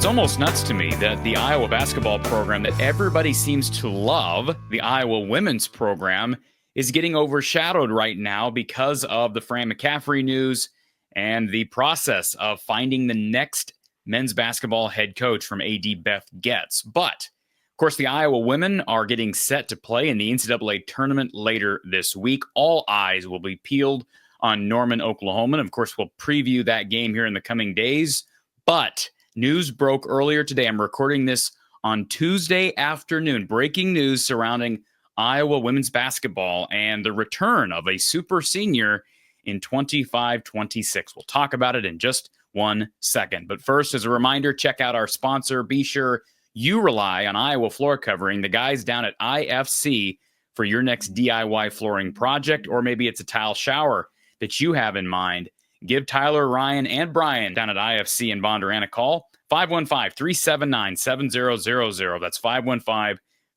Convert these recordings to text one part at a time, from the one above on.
It's almost nuts to me that the Iowa basketball program that everybody seems to love, the Iowa women's program, is getting overshadowed right now because of the Fran McCaffrey news and the process of finding the next men's basketball head coach from AD Beth Getz. But, of course, the Iowa women are getting set to play in the NCAA tournament later this week. All eyes will be peeled on Norman, Oklahoma. And, of course, we'll preview that game here in the coming days. But news broke earlier today. I'm recording this on Tuesday afternoon. Breaking news surrounding Iowa women's basketball and the return of a super senior in 25-26. We'll talk about it in just 1 second. But first, as a reminder, check out our sponsor. Be sure you rely on Iowa Floor Covering, the guys down at IFC, for your next DIY flooring project, or maybe it's a tile shower that you have in mind. Give Tyler, Ryan, and Brian down at IFC in Bondurant a call, 515-379-7000. That's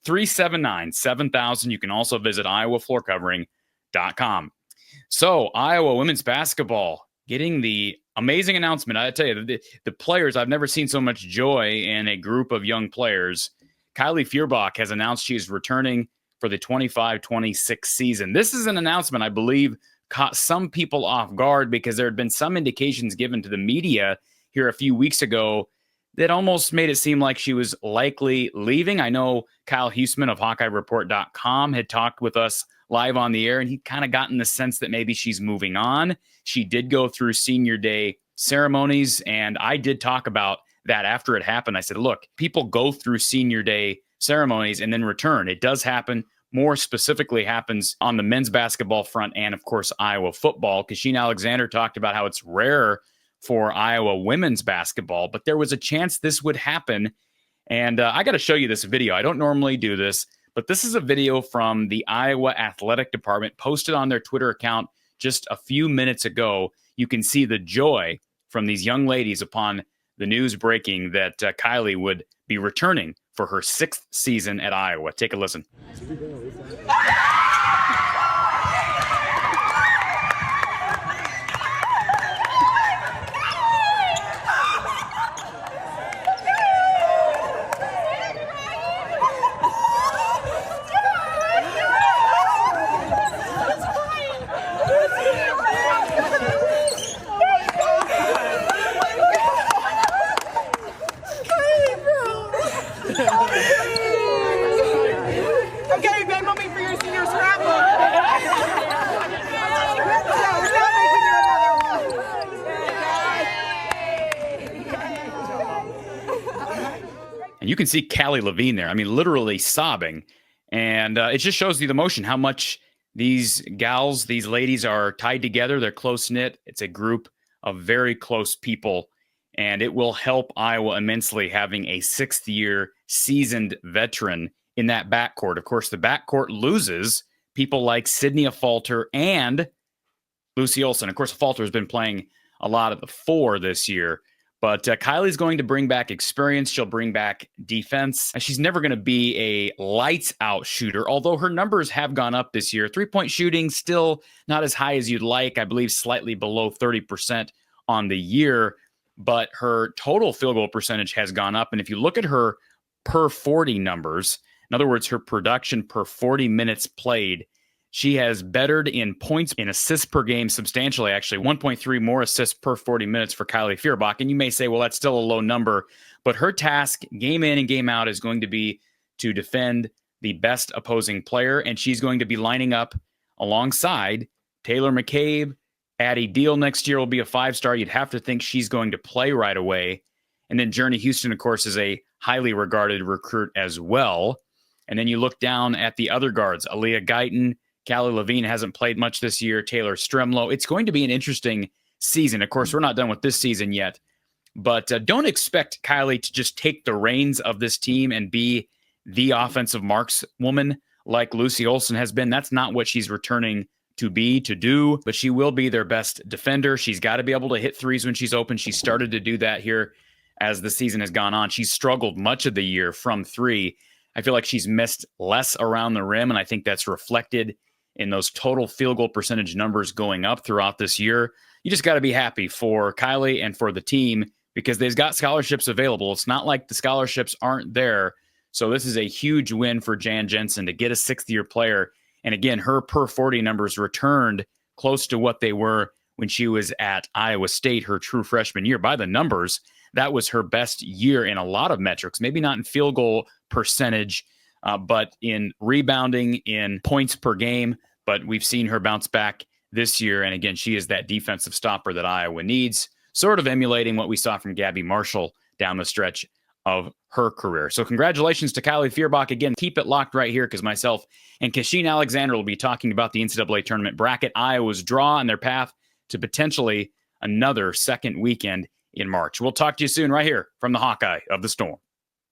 515-379-7000. You can also visit iowafloorcovering.com. So, Iowa women's basketball getting the amazing announcement. I tell you, the players, I've never seen so much joy in a group of young players. Kylie Feuerbach has announced she is returning for the 25-26 season. This is an announcement, I believe, caught some people off guard because there had been some indications given to the media here a few weeks ago that almost made it seem like she was likely leaving. I know Kyle Huseman of HawkeyeReport.com had talked with us live on the air, and he kind of gotten the sense that maybe she's moving on. She did go through senior day ceremonies, and I did talk about that after it happened. I said, look, people go through senior day ceremonies and then return. It does happen. More specifically happens on the men's basketball front and, of course, Iowa football. Kasheen Alexander talked about how it's rare for Iowa women's basketball, but there was a chance this would happen. And I got to show you this video. I don't normally do this, but this is a video from the Iowa Athletic Department posted on their Twitter account just a few minutes ago. You can see the joy from these young ladies upon the news breaking that Kylie would be returning for her 6th season at Iowa. Take a listen. And you can see Callie Levine there. I mean, literally sobbing. And it just shows you the emotion, how much these gals, these ladies are tied together. They're close-knit. It's a group of very close people. And it will help Iowa immensely having a 6th-year seasoned veteran in that backcourt. Of course, the backcourt loses people like Sydney Falter and Lucy Olson. Of course, Falter has been playing a lot of the 4 this year. But Kylie's going to bring back experience. She'll bring back defense. She's never going to be a lights-out shooter, although her numbers have gone up this year. Three-point shooting still not as high as you'd like. I believe slightly below 30% on the year. But her total field goal percentage has gone up. And if you look at her per 40 numbers, in other words, her production per 40 minutes played, she has bettered in points and assists per game substantially, actually 1.3 more assists per 40 minutes for Kylie Feuerbach. And you may say, well, that's still a low number. But her task game in and game out is going to be to defend the best opposing player. And she's going to be lining up alongside Taylor McCabe. Addie Deal next year will be a 5-star. You'd have to think she's going to play right away. And then Journey Houston, of course, is a highly regarded recruit as well. And then you look down at the other guards, Aaliyah Guyton. Callie Levine hasn't played much this year. Taylor Stremlow. It's going to be an interesting season. Of course, we're not done with this season yet. But don't expect Kylie to just take the reins of this team and be the offensive markswoman like Lucy Olson has been. That's not what she's returning to do. But she will be their best defender. She's got to be able to hit threes when she's open. She started to do that here as the season has gone on. She's struggled much of the year from 3. I feel like she's missed less around the rim, and I think that's reflected in those total field goal percentage numbers going up throughout this year. You just got to be happy for Kylie and for the team because they've got scholarships available. It's not like the scholarships aren't there. So this is a huge win for Jan Jensen to get a sixth-year player. And again, her per 40 numbers returned close to what they were when she was at Iowa State, her true freshman year. By the numbers, that was her best year in a lot of metrics, maybe not in field goal percentage, but in rebounding, in points per game. But we've seen her bounce back this year. And again, she is that defensive stopper that Iowa needs, sort of emulating what we saw from Gabby Marshall down the stretch of her career. So congratulations to Kylie Feuerbach. Again, keep it locked right here because myself and Kasheen Alexander will be talking about the NCAA tournament bracket, Iowa's draw, and their path to potentially another second weekend in March. We'll talk to you soon right here from the Hawkeye of the Storm.